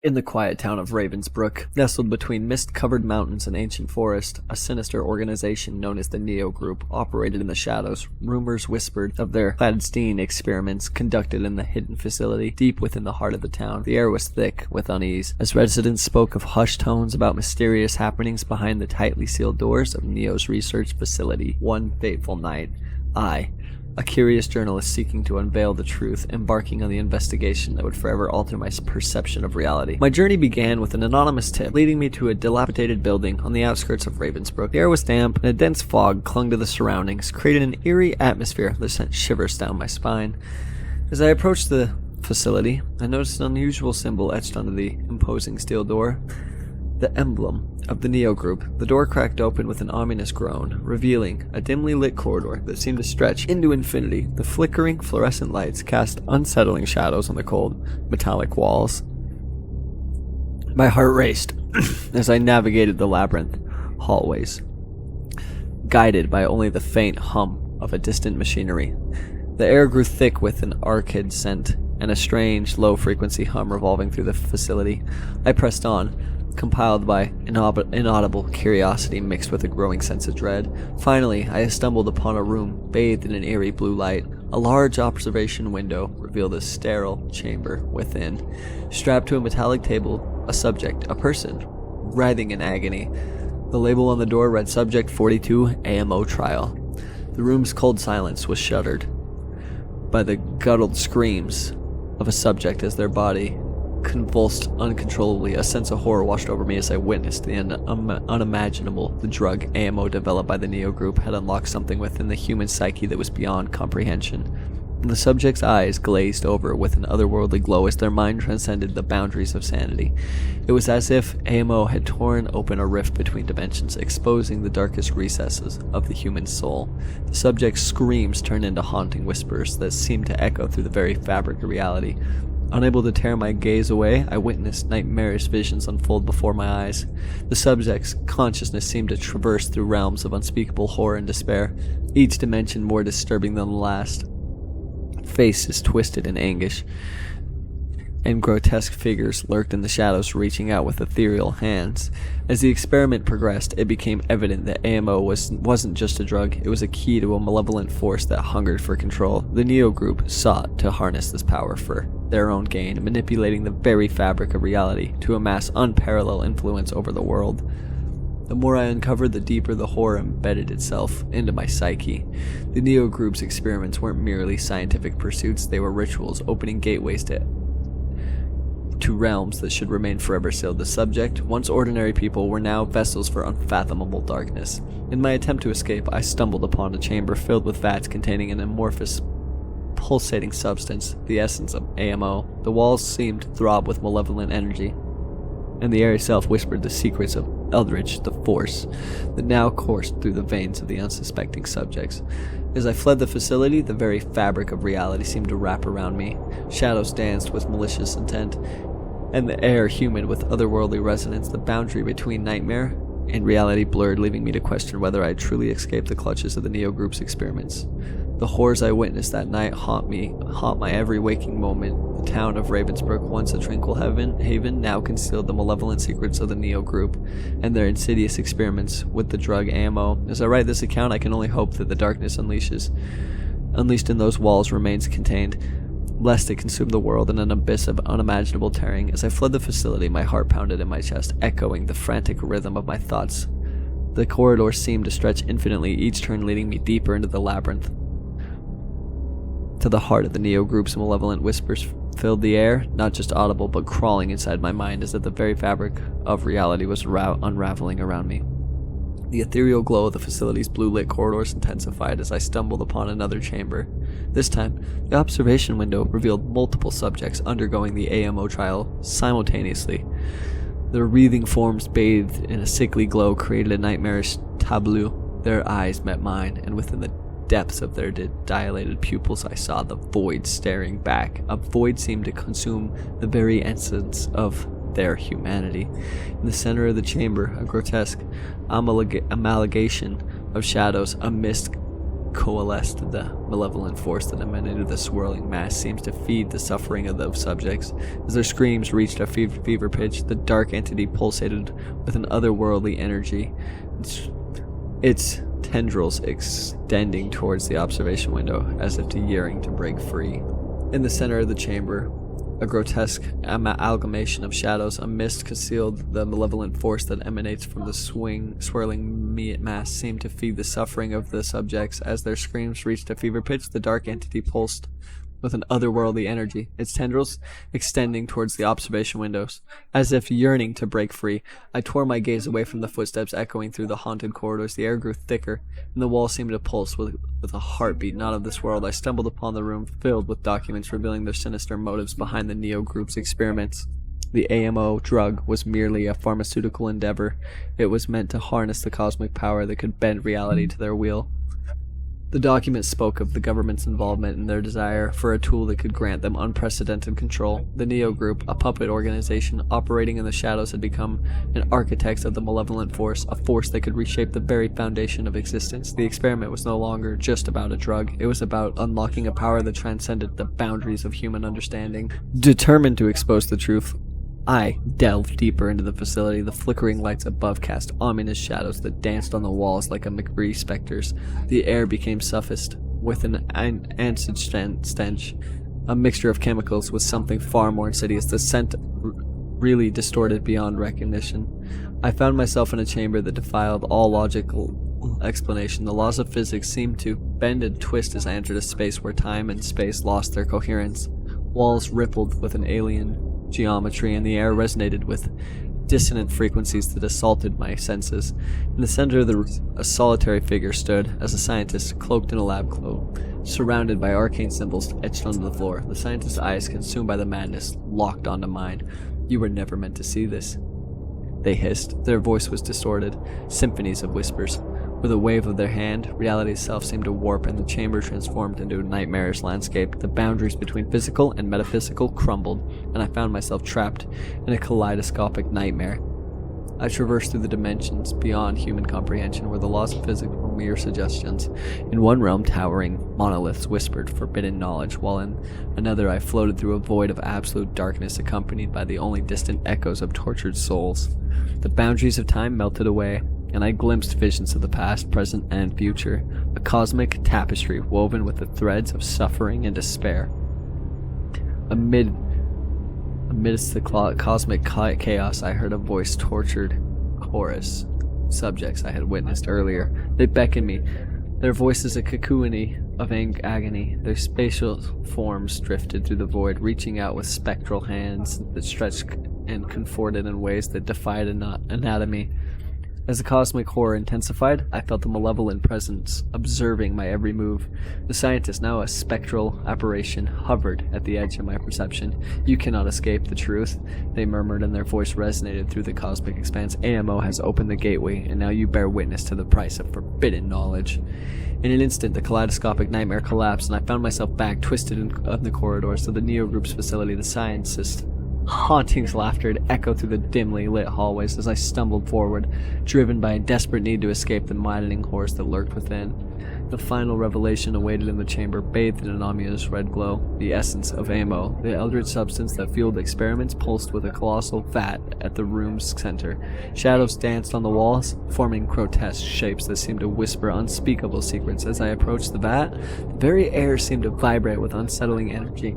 In the quiet town of Ravensbrook, nestled between mist-covered mountains and ancient forest, a sinister organization known as the Neo Group operated in the shadows. Rumors whispered of their clandestine experiments conducted in the hidden facility deep within the heart of the town. The air was thick with unease, as residents spoke of hushed tones about mysterious happenings behind the tightly sealed doors of Neo's research facility. One fateful night, a curious journalist seeking to unveil the truth, embarking on the investigation that would forever alter my perception of reality. My journey began with an anonymous tip, leading me to a dilapidated building on the outskirts of Ravensbrook. The air was damp, and a dense fog clung to the surroundings, creating an eerie atmosphere that sent shivers down my spine. As I approached the facility, I noticed an unusual symbol etched onto the imposing steel door. The emblem of the Neo Group. The door cracked open with an ominous groan, revealing a dimly lit corridor that seemed to stretch into infinity. The flickering fluorescent lights cast unsettling shadows on the cold, metallic walls. My heart raced as I navigated the labyrinth hallways, guided by only the faint hum of a distant machinery. The air grew thick with an arcid scent and a strange, low-frequency hum revolving through the facility. I pressed on, compiled by inaudible curiosity mixed with a growing sense of dread. Finally, I stumbled upon a room bathed in an eerie blue light. A large observation window revealed a sterile chamber within. Strapped to a metallic table, a subject, a person, writhing in agony. The label on the door read Subject 42, AMO Trial. The room's cold silence was shuttered by the guttural screams of a subject as their body convulsed uncontrollably. A sense of horror washed over me as I witnessed the unimaginable. The drug AMO developed by the Neo Group had unlocked something within the human psyche that was beyond comprehension. The subject's eyes glazed over with an otherworldly glow as their mind transcended the boundaries of sanity. It was as if AMO had torn open a rift between dimensions, exposing the darkest recesses of the human soul. The subject's screams turned into haunting whispers that seemed to echo through the very fabric of reality. Unable to tear my gaze away, I witnessed nightmarish visions unfold before my eyes. The subject's consciousness seemed to traverse through realms of unspeakable horror and despair, each dimension more disturbing than the last. Faces twisted in anguish, and grotesque figures lurked in the shadows, reaching out with ethereal hands. As the experiment progressed, it became evident that AMO wasn't just a drug, it was a key to a malevolent force that hungered for control. The Neo Group sought to harness this power for their own gain, manipulating the very fabric of reality to amass unparalleled influence over the world. The more I uncovered, the deeper the horror embedded itself into my psyche. The Neo Group's experiments weren't merely scientific pursuits, they were rituals, opening gateways to realms that should remain forever sealed. The subject, once ordinary people, were now vessels for unfathomable darkness. In my attempt to escape, I stumbled upon a chamber filled with vats containing an amorphous, pulsating substance, the essence of AMO. The walls seemed to throb with malevolent energy, and the air itself whispered the secrets of Eldritch, the force that now coursed through the veins of the unsuspecting subjects. As I fled the facility, the very fabric of reality seemed to wrap around me. Shadows danced with malicious intent, and the air humid with otherworldly resonance. The boundary between nightmare and reality blurred, leaving me to question whether I had truly escaped the clutches of the Neo Group's experiments. The horrors I witnessed that night haunt my every waking moment. The town of Ravensbrook, once a tranquil haven, now concealed the malevolent secrets of the Neo Group and their insidious experiments with the drug AMO. As I write this account, I can only hope that the darkness unleashed in those walls remains contained, lest it consume the world in an abyss of unimaginable tearing. As I fled the facility, my heart pounded in my chest, echoing the frantic rhythm of my thoughts. The corridor seemed to stretch infinitely, each turn leading me deeper into the labyrinth. To the heart of the Neo Group's malevolent whispers filled the air, not just audible, but crawling inside my mind, as if the very fabric of reality was unraveling around me. The ethereal glow of the facility's blue-lit corridors intensified as I stumbled upon another chamber. This time, the observation window revealed multiple subjects undergoing the AMO trial simultaneously. Their wreathing forms bathed in a sickly glow created a nightmarish tableau. Their eyes met mine, and within the depths of their dilated pupils I saw the void staring back. A void seemed to consume the very essence of their humanity. In the center of the chamber, a grotesque amalgamation of shadows, a mist coalesced. The malevolent force that emanated the swirling mass seems to feed the suffering of those subjects. As their screams reached a fever pitch, the dark entity pulsated with an otherworldly energy, its tendrils extending towards the observation window as if yearning to break free. In the center of the chamber, a grotesque amalgamation of shadows, a mist concealed the malevolent force that emanates from the swirling mass seemed to feed the suffering of the subjects. As their screams reached a fever pitch, the dark entity pulsed with an otherworldly energy, its tendrils extending towards the observation windows, as if yearning to break free. I tore my gaze away from the footsteps echoing through the haunted corridors. The air grew thicker, and the walls seemed to pulse with a heartbeat not of this world. I stumbled upon the room filled with documents revealing their sinister motives behind the Neo Group's experiments. The AMO drug was merely a pharmaceutical endeavor. It was meant to harness the cosmic power that could bend reality to their will. The document spoke of the government's involvement in their desire for a tool that could grant them unprecedented control. The Neo Group, a puppet organization operating in the shadows, had become an architect of the malevolent force, a force that could reshape the very foundation of existence. The experiment was no longer just about a drug. It was about unlocking a power that transcended the boundaries of human understanding. Determined to expose the truth, I delved deeper into the facility. The flickering lights above cast ominous shadows that danced on the walls like a McBree specters. The air became suffused with an acid stench, a mixture of chemicals with something far more insidious. The scent really distorted beyond recognition. I found myself in a chamber that defied all logical explanation. The laws of physics seemed to bend and twist as I entered a space where time and space lost their coherence. Walls rippled with an alien geometry, and the air resonated with dissonant frequencies that assaulted my senses. In the center of a solitary figure stood, as a scientist, cloaked in a lab coat, surrounded by arcane symbols etched onto the floor. The scientist's eyes, consumed by the madness, locked onto mine. "You were never meant to see this," they hissed. Their voice was distorted, symphonies of whispers. With a wave of their hand, reality itself seemed to warp, and the chamber transformed into a nightmarish landscape. The boundaries between physical and metaphysical crumbled, and I found myself trapped in a kaleidoscopic nightmare. I traversed through the dimensions beyond human comprehension, where the laws of physics were mere suggestions. In one realm, towering monoliths whispered forbidden knowledge, while in another I floated through a void of absolute darkness, accompanied by the only distant echoes of tortured souls. The boundaries of time melted away, and I glimpsed visions of the past, present, and future, a cosmic tapestry woven with the threads of suffering and despair. Amidst the cosmic chaos, I heard a voice tortured chorus subjects I had witnessed earlier. They beckoned me, their voices a cacophony of agony. Their spatial forms drifted through the void, reaching out with spectral hands that stretched and contorted in ways that defied anatomy. As the cosmic horror intensified, I felt the malevolent presence observing my every move. The scientist, now a spectral apparition, hovered at the edge of my perception. "You cannot escape the truth," they murmured, and their voice resonated through the cosmic expanse. "AMO has opened the gateway, and now you bear witness to the price of forbidden knowledge." In an instant, the kaleidoscopic nightmare collapsed, and I found myself back, twisted in the corridors of the Neo Group's facility. The scientist haunting laughter echoed through the dimly lit hallways as I stumbled forward, driven by a desperate need to escape the maddening horrors that lurked within. The final revelation awaited in the chamber, bathed in an ominous red glow. The essence of AMO, the eldritch substance that fueled experiments, pulsed with a colossal vat at the room's center. Shadows danced on the walls, forming grotesque shapes that seemed to whisper unspeakable secrets. As I approached the vat, the very air seemed to vibrate with unsettling energy.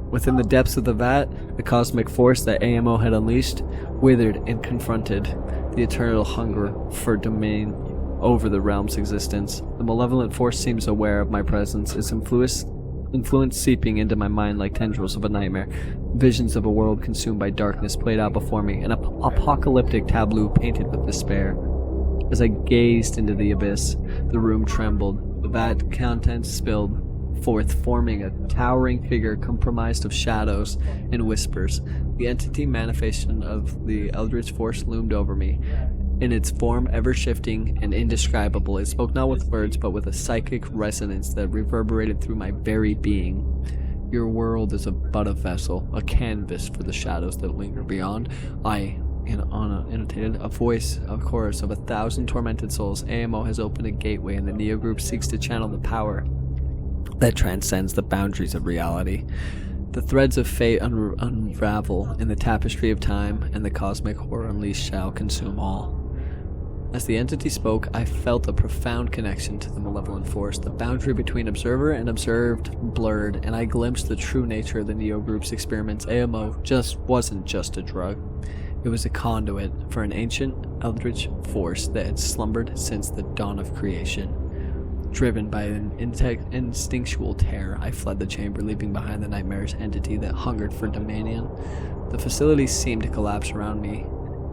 Within the depths of the vat, the cosmic force that AMO had unleashed withered and confronted the eternal hunger for domain over the realm's existence. The malevolent force seems aware of my presence, its influence seeping into my mind like tendrils of a nightmare. Visions of a world consumed by darkness played out before me, an apocalyptic tableau painted with despair. As I gazed into the abyss, the room trembled. The vat contents spilled forth, forming a towering figure comprised of shadows and whispers. The entity manifestation of the eldritch force loomed over me. In its form, ever-shifting and indescribable, it spoke not with words, but with a psychic resonance that reverberated through my very being. "Your world is but a vessel, a canvas for the shadows that linger beyond. I annotated, a voice, a chorus of 1,000 tormented souls. AMO has opened a gateway, and the Neo Group seeks to channel the power that transcends the boundaries of reality. The threads of fate unravel in the tapestry of time, and the cosmic horror unleashed shall consume all. As the entity spoke, I felt a profound connection to the malevolent force. The boundary between observer and observed blurred, and I glimpsed the true nature of the Neo Group's experiments. AMO wasn't just a drug. It was a conduit for an ancient, eldritch force that had slumbered since the dawn of creation. Driven by an instinctual terror, I fled the chamber, leaving behind the nightmarish entity that hungered for dominion. The facility seemed to collapse around me,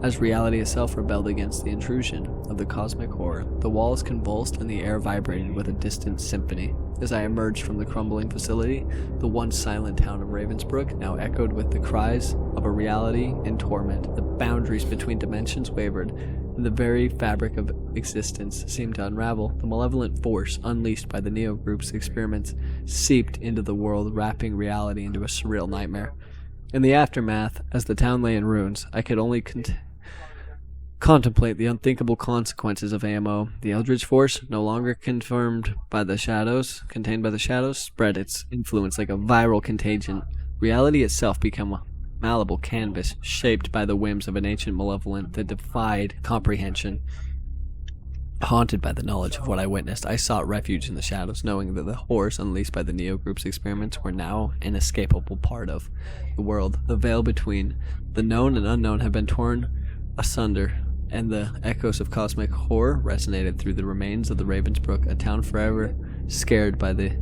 as reality itself rebelled against the intrusion of the cosmic horror. The walls convulsed and the air vibrated with a distant symphony. As I emerged from the crumbling facility, the once silent town of Ravensbrook now echoed with the cries of a reality in torment. The boundaries between dimensions wavered, and the very fabric of existence seemed to unravel. The malevolent force unleashed by the Neo Group's experiments seeped into the world, wrapping reality into a surreal nightmare. In the aftermath, as the town lay in ruins, I could only contemplate the unthinkable consequences of AMO. The Eldritch Force, no longer contained by the shadows, spread its influence like a viral contagion. Reality itself became a malleable canvas, shaped by the whims of an ancient malevolent that defied comprehension. Haunted by the knowledge of what I witnessed, I sought refuge in the shadows, knowing that the horrors unleashed by the Neo Group's experiments were now an inescapable part of the world. The veil between the known and unknown had been torn asunder, and the echoes of cosmic horror resonated through the remains of the Ravensbrook, a town forever scared by the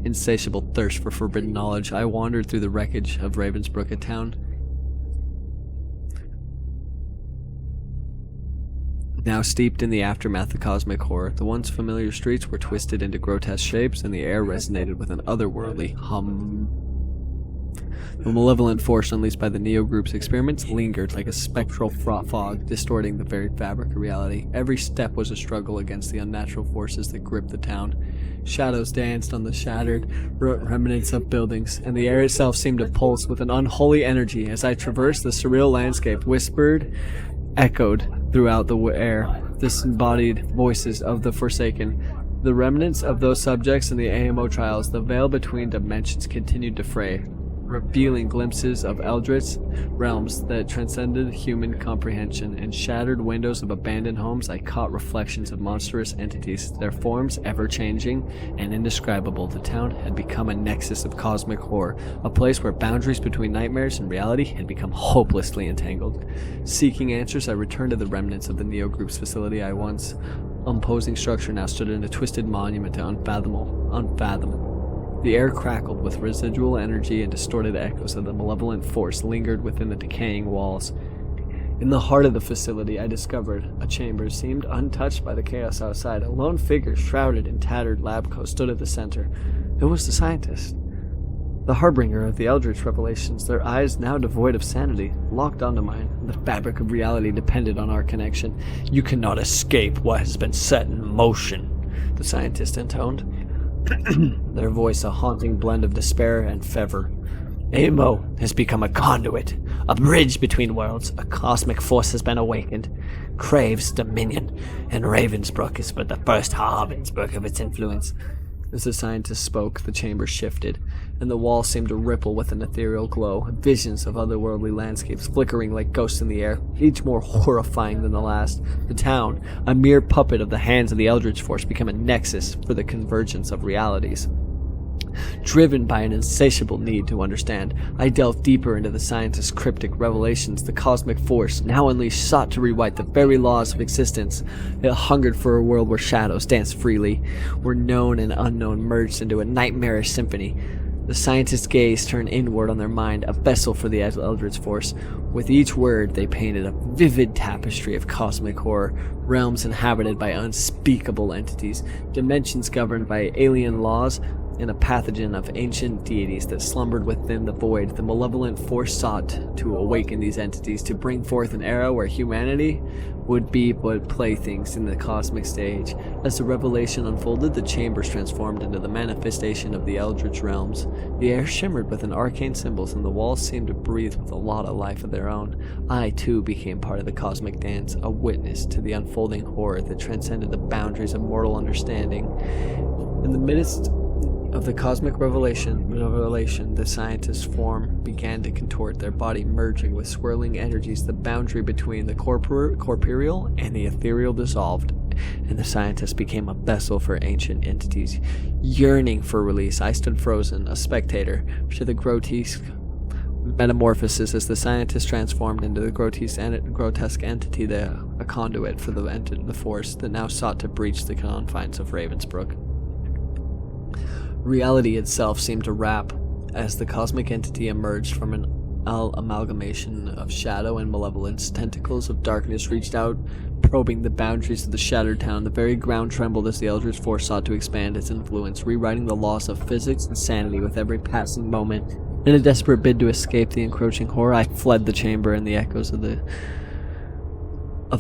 insatiable thirst for forbidden knowledge. I wandered through the wreckage of Ravensbrook, a town now steeped in the aftermath of cosmic horror. The once familiar streets were twisted into grotesque shapes, and the air resonated with an otherworldly hum. The malevolent force unleashed by the Neo Group's experiments lingered like a spectral fog, distorting the very fabric of reality. Every step was a struggle against the unnatural forces that gripped the town. Shadows danced on the shattered remnants of buildings, and the air itself seemed to pulse with an unholy energy. As I traversed the surreal landscape, echoed throughout the air, disembodied voices of the forsaken, the remnants of those subjects in the AMO trials. The veil between dimensions continued to fray, revealing glimpses of eldritch realms that transcended human comprehension. In shattered windows of abandoned homes, I caught reflections of monstrous entities, their forms ever-changing and indescribable. The town had become a nexus of cosmic horror, a place where boundaries between nightmares and reality had become hopelessly entangled. Seeking answers, I returned to the remnants of the Neo Group's facility. I once imposing structure now stood in a twisted monument to unfathomable. The air crackled with residual energy, and distorted echoes of the malevolent force lingered within the decaying walls. In the heart of the facility, I discovered a chamber seemed untouched by the chaos outside. A lone figure, shrouded in tattered lab coat, stood at the center. It was the scientist, the harbinger of the Eldritch revelations, their eyes now devoid of sanity, locked onto mine. The fabric of reality depended on our connection. "You cannot escape what has been set in motion," the scientist intoned, their voice a haunting blend of despair and fervor. "AMO has become a conduit, a bridge between worlds. A cosmic force has been awakened, craves dominion, and Ravensbrook is but the first harbinger of its influence." As the scientist spoke, the chamber shifted, and the walls seemed to ripple with an ethereal glow, visions of otherworldly landscapes flickering like ghosts in the air, each more horrifying than the last. The town, a mere puppet of the hands of the Eldritch Force, became a nexus for the convergence of realities. Driven by an insatiable need to understand, I delved deeper into the scientist's cryptic revelations. The cosmic force, now unleashed, sought to rewrite the very laws of existence. It hungered for a world where shadows danced freely, where known and unknown merged into a nightmarish symphony. The scientist's gaze turned inward on their mind, a vessel for the Eldritch Force. With each word, they painted a vivid tapestry of cosmic horror, realms inhabited by unspeakable entities, dimensions governed by alien laws, In a pathogen of ancient deities that slumbered within the void, the malevolent force sought to awaken these entities to bring forth an era where humanity would be but playthings in the cosmic stage. As the revelation unfolded, the chambers transformed into the manifestation of the eldritch realms. The air shimmered with arcane symbols, and the walls seemed to breathe with a lot of life of their own. I, too, became part of the cosmic dance, a witness to the unfolding horror that transcended the boundaries of mortal understanding. In the midst of the cosmic revelation, the scientist's form began to contort, their body merging with swirling energies. The boundary between the corporeal and the ethereal dissolved, and the scientist became a vessel for ancient entities. Yearning for release, I stood frozen, a spectator to the grotesque metamorphosis as the scientist transformed into the grotesque entity, a conduit for the force that now sought to breach the confines of Ravensbrook. Reality itself seemed to wrap as the cosmic entity emerged from an amalgamation of shadow and malevolence. Tentacles of darkness reached out, probing the boundaries of the shattered town. The very ground trembled as the Eldritch Force sought to expand its influence, rewriting the laws of physics and sanity with every passing moment. In a desperate bid to escape the encroaching horror, I fled the chamber, and the echoes of the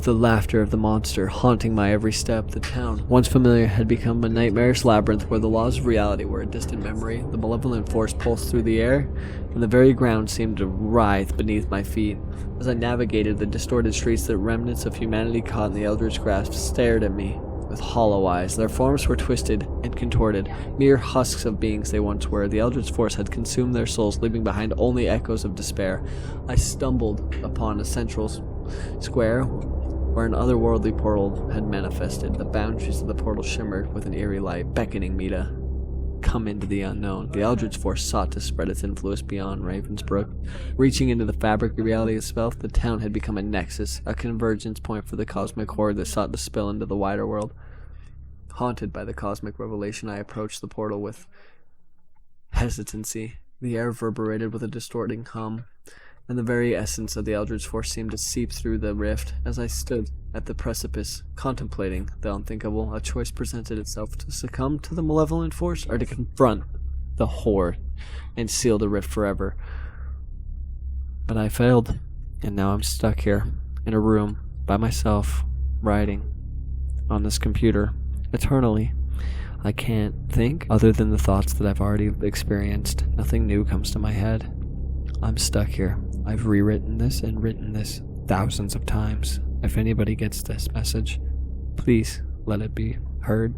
laughter of the monster haunting my every step. The town, once familiar, had become a nightmarish labyrinth where the laws of reality were a distant memory. The malevolent force pulsed through the air, and the very ground seemed to writhe beneath my feet. As I navigated the distorted streets, the remnants of humanity caught in the Eldritch grasp stared at me with hollow eyes. Their forms were twisted and contorted, mere husks of beings they once were. The Eldritch Force had consumed their souls, leaving behind only echoes of despair. I stumbled upon a central square where an otherworldly portal had manifested. The boundaries of the portal shimmered with an eerie light, beckoning me to come into the unknown. The Eldritch Force sought to spread its influence beyond Ravensbrook. Reaching into the fabric of reality itself, the town had become a nexus, a convergence point for the cosmic horde that sought to spill into the wider world. Haunted by the cosmic revelation, I approached the portal with hesitancy. The air reverberated with a distorting hum, and the very essence of the Eldritch Force seemed to seep through the rift. As I stood at the precipice, contemplating the unthinkable, a choice presented itself: to succumb to the malevolent force, or to confront the horde and seal the rift forever. But I failed, and now I'm stuck here, in a room, by myself, writing on this computer, eternally. I can't think other than the thoughts that I've already experienced. Nothing new comes to my head. I'm stuck here. I've rewritten this and written this thousands of times. If anybody gets this message, please let it be heard.